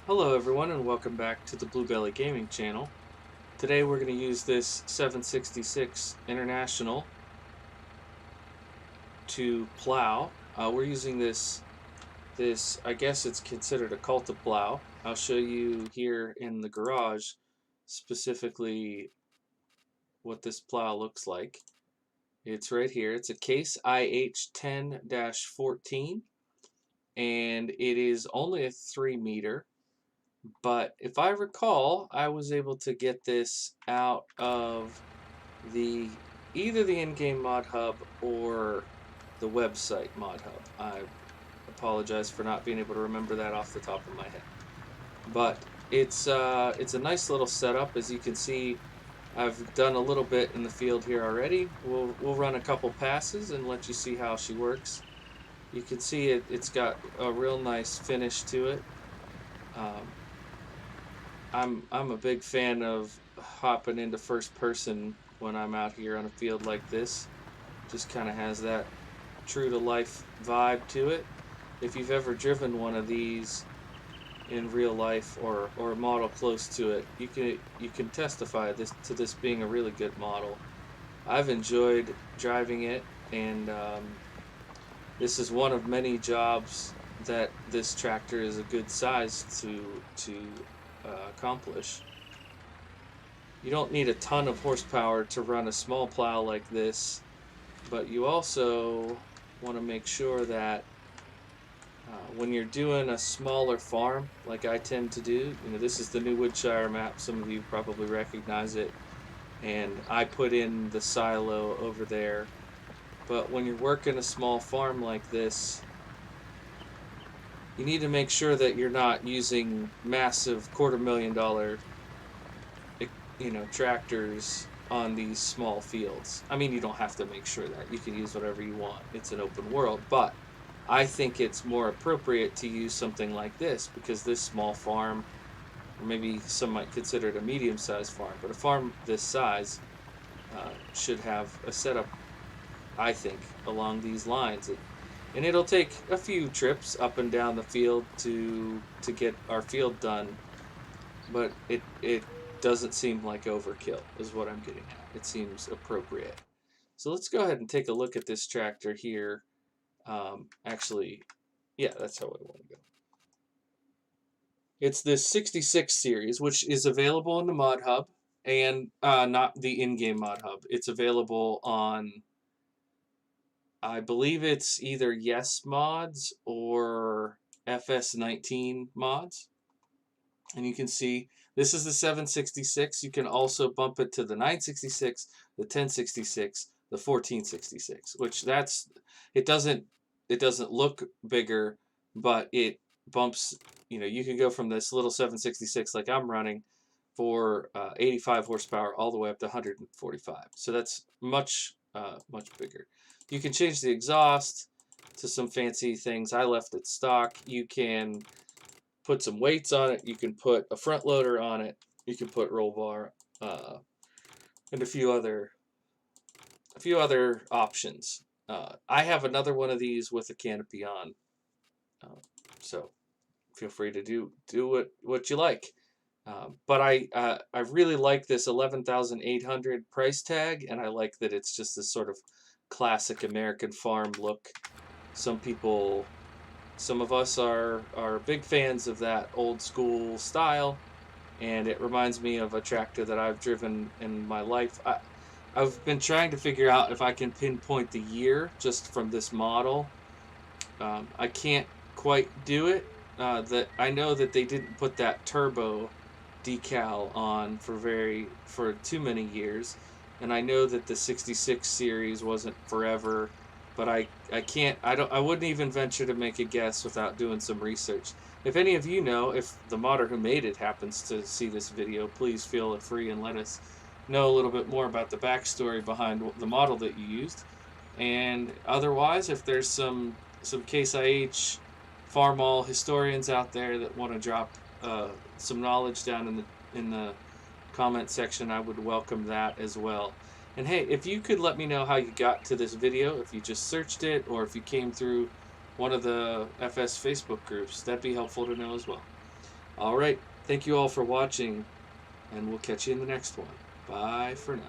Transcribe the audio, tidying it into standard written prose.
Hello everyone and welcome back to the Bluebelly Gaming channel. Today we're going to use this 766 International to plow. We're using this, I guess it's considered a Culta plow. I'll show you here in the garage specifically what this plow looks like. It's right here. It's a Case IH10-14 and it is only a 3 meter. But if I recall, I was able to get this out of either the in-game mod hub or the website mod hub. I apologize for not being able to remember that off the top of my head. But it's a nice little setup. As you can see, I've done a little bit in the field here already. We'll run a couple passes and let you see how she works. You can see it's got a real nice finish to it. I'm a big fan of hopping into first person when I'm out here on a field like this. Just kind of has that true to life vibe to it. If you've ever driven one of these in real life or a model close to it, you can testify to this being a really good model. I've enjoyed driving it, and this is one of many jobs that this tractor is a good size to accomplish. You don't need a ton of horsepower to run a small plow like this, but you also want to make sure that when you're doing a smaller farm, like I tend to do, this is the New Woodshire map. Some of you probably recognize it, and I put in the silo over there. But when you're working a small farm like this, you need to make sure that you're not using massive $250,000 tractors on these small fields. I mean, you don't have to make sure that. You can use whatever you want. It's an open world. But I think it's more appropriate to use something like this because this small farm, or maybe some might consider it a medium-sized farm, but a farm this size should have a setup, I think, along these lines. And it'll take a few trips up and down the field to get our field done, but it doesn't seem like overkill is what I'm getting at. It seems appropriate. So let's go ahead and take a look at this tractor here. Actually, yeah, that's how I want to go. It's this 66 series, which is available in the mod hub and not the in-game mod hub. It's available on, I believe it's either Yes Mods or FS19 mods. And you can see this is the 766. You can also bump it to the 966, the 1066, the 1466, which it doesn't look bigger, but it bumps, you can go from this little 766 like I'm running for 85 horsepower all the way up to 145. So that's much bigger. You can change the exhaust to some fancy things. I left it stock. You can put some weights on it. You can put a front loader on it. You can put roll bar and a few other options. I have another one of these with a canopy on, so feel free to do what you like. But I really like this 11,800 price tag, and I like that it's just this sort of classic American farm look. Some of us are big fans of that old school style, and it reminds me of a tractor that I've driven in my life. I've been trying to figure out if I can pinpoint the year just from this model. I can't quite do it. That I know that they didn't put that turbo decal on for too many years, and I know that the 66 series wasn't forever, but I wouldn't even venture to make a guess without doing some research. If any of you know, if the modder who made it happens to see this video, please feel free and let us know a little bit more about the backstory behind the model that you used. And otherwise, if there's some Case IH farm all historians out there that want to drop some knowledge down in the comment section, I would welcome that as well. And hey, if you could let me know how you got to this video, if you just searched it or if you came through one of the FS Facebook groups, that'd be helpful to know as well. All right. Thank you all for watching, and we'll catch you in the next one. Bye for now.